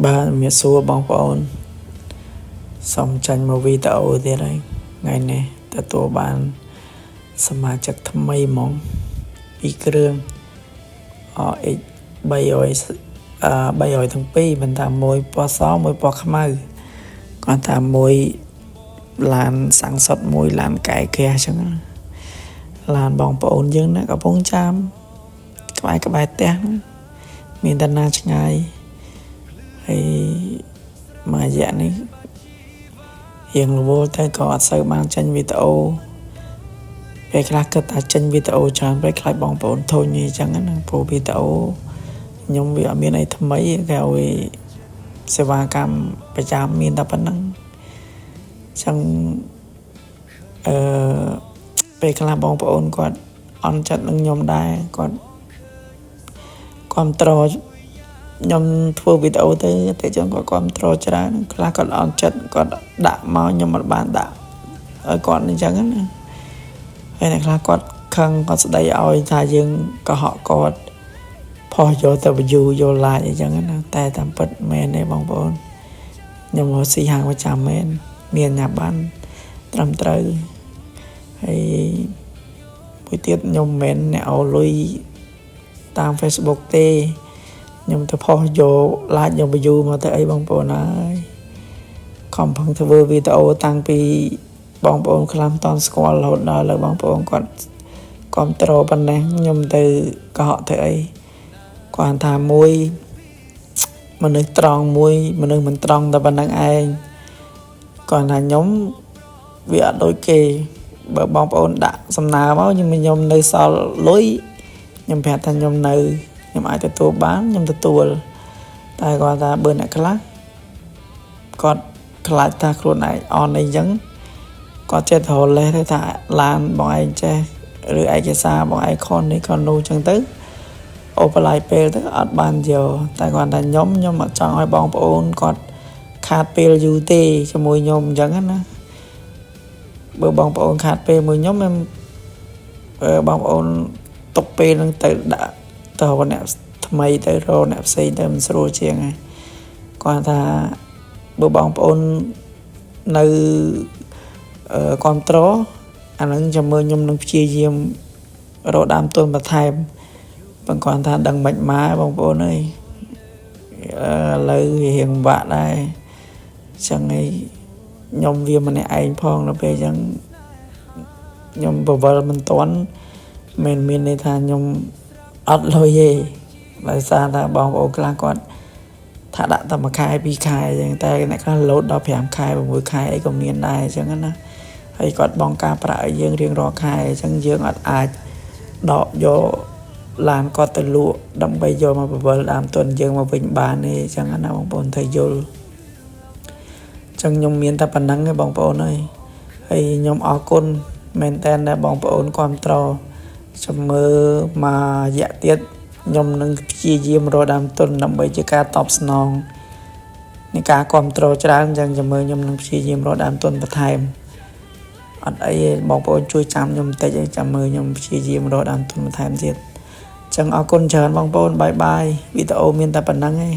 បាទមានសួរបងប្អូនសូមចាញ់មកវីដេអូទៀតហើយថ្ងៃនេះទទួលបានសមាជិកថ្មីហ្មងពីគ្រឿង RX 300ទាំងពីរមិនថាមួយពណ៌សមួយពណ៌ខ្មៅគាត់ថាមួយឡានសាំងសុតមួយឡានកែក្រាស់អញ្ចឹងឡានបងប្អូនយើងណាកំពុងចាំក្បែរផ្ទះមានតាណាឆ្ងាយហើយមួយរយៈនេះរៀងរវល់តែក៏អត់សូវបានចេញវីដេអូពេលខ្លះគិតថាចេញវីដេអូច្រើនពេលខ្លាចបងប្អូនធុញអីចឹងណាព្រោះវីដេអូខ្ញុំវាអត់មានអីថ្មីគេឲ្យសេវាកម្មប្រចាំមានតែប៉ុណ្ណឹងចឹងពេលខ្លះបងប្អូនគាត់អន់ចិត្តនឹងខ្ញុំដែរគាត់គ្រប់ត្រខ្ញុំធ្វើវីដេអូទៅតែចឹងគាត់គ្រប់ត្រច្រើនខ្លះគាត់អន់ចិត្តគាត់ដាក់មកខ្ញុំមិនបានដាក់ឲ្យគាត់អញ្ចឹងណាហើយអ្នកខ្លះគាត់ខឹងគាត់ស្ដីឲ្យថាយើងកុហកគាត់ផុសយកទៅ view យក like អញ្ចឹងណាតែតាមពិតមែនទេបងប្អូនខ្ញុំមកស៊ីហាងប្រចាំមែនមានញ៉ាំបានត្រឹមត្រូវហើយមួយទៀតខ្ញុំមិនមែនអ្នកឲ្យលុយតាម Facebook ទេខ្ញុំទៅផុសយក like យក view មកទៅអីបងប្អូនហើយខំប្រឹងធ្វើវីដេអូតាំងពីបងប្អូនខ្លះមិនតន់ស្គាល់រហូតដល់លើបងប្អូនគាត់គ្រប់ត្រប៉ុណ្ណេះខ្ញុំទៅកុហកទៅអីគាត់ថាមួយមនុស្សត្រង់មួយមនុស្សមិនត្រង់តែប៉ុណ្្នឹងឯងគាត់ថាខ្ញុំវាអត់ដូចគេបើបងប្អូនដាក់សំណើមកខ្ញុំនៅសល់លុយខ្ញុំប្រាប់ថាខ្ញុំនៅខ្ញុំអាចទទួលបានខ្ញុំទទួលតែគាត់ថាបើអ្នកខ្លះគាត់ខ្លាចថាខ្លួនឯងអន់អីចឹងគាត់ចេះទៅលេសថាឡានបងឯងចេះឬឯកសារបងឯងខុសនេះខុសនោះចឹងទៅអូបឡាយពេលទៅអត់បានយកតែគាត់ថាខ្ញុំអត់ចង់ឲ្យបងប្អូនគាត់ខាតពេលយូរទេជាមួយខ្ញុំអញ្ចឹងណាបើបងប្អូនខាតពេលមួយខ្ញុំបងប្អូនទុកពេលនឹងទៅដាក់ទៅអ្នកថ្មីទៅរកអ្នកផ្សេងទៅមិនស្រួលជាងហើយគាត់ថាបើបងប្អូននៅគ្រប់ត្រអានឹងចាំមើលខ្ញុំនឹងព្យាយាមរកដើមទុនបន្ថែមបងគាត់ថាដឹងមិនម៉ាបងប្អូនអើយឥឡូវវារៀងពិបាកដែរចឹងឯងខ្ញុំវាម្នាក់ឯងផងដល់ពេលចឹងខ្ញុំបវលមិនទាន់មានន័យថាខ្ញុំអត់លុយទេដោយសារថាបងប្អូនខ្លះគាត់ថាដាក់តែមួយខែពីរខែចឹងតែអ្នកខ្លះលោតដល់5ខែ6ខែអីក៏មានដែរចឹងណាហើយគាត់បងការប្រាក់ឲ្យយើងរៀងរាល់ខែអញ្ចឹងយើងអត់អាចដកយកឡានគាត់ទៅលក់ដើម្បីយកមកបវលដើមទុនយើងមកវិញបានទេអញ្ចឹងណាបងប្អូនត្រូវយល់អញ្ចឹងខ្ញុំមានតែប៉ុណ្្នឹងឯងបងប្អូនអើយហើយខ្ញុំអរគុណមែនតើដែលបងប្អូនគ្រប់ត្រចាំមើលមករយៈទៀតខ្ញុំនឹងព្យាយាមរកដើមទុនដើម្បីជាការតបស្នងនៃការគ្រប់ត្រច្រើនអញ្ចឹងចាំមើលខ្ញុំនឹងព្យាយាមរកដើមទុនបន្ថែមអត់អីទេបងប្អូនជួយចាំខ្ញុំបន្តិចឲ្យចាំមើលខ្ញុំព្យាយាមរកដើមទុនបន្ថែមទៀតអញ្ចឹងអរគុណច្រើនបងប្អូនបាយបាយវីដេអូមានតែប៉ុណ្្នឹងឯង